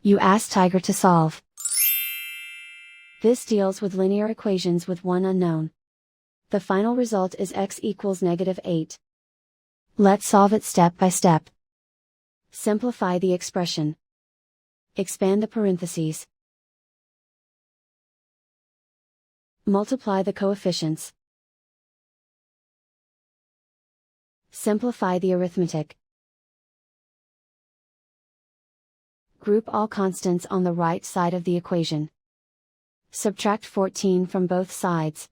You ask Tiger to solve. This deals with linear equations with one unknown. The final result is x equals -8. Let's solve it step by step. Simplify the expression. Expand the parentheses. Multiply the coefficients. Simplify the arithmetic. Group all constants on the right side of the equation. Subtract 14 from both sides.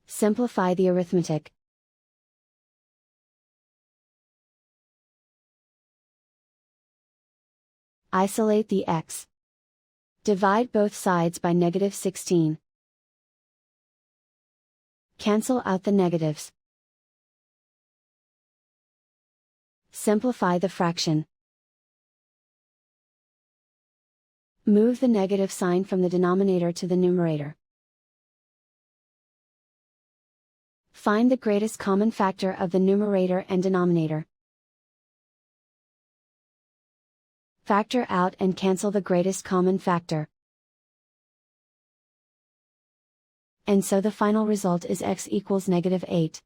Simplify the arithmetic. Isolate the x. Divide both sides by -16. Cancel out the negatives. Simplify the fraction. Move the negative sign from the denominator to the numerator. Find the greatest common factor of the numerator and denominator. Factor out and cancel the greatest common factor. And so the final result is x equals -8.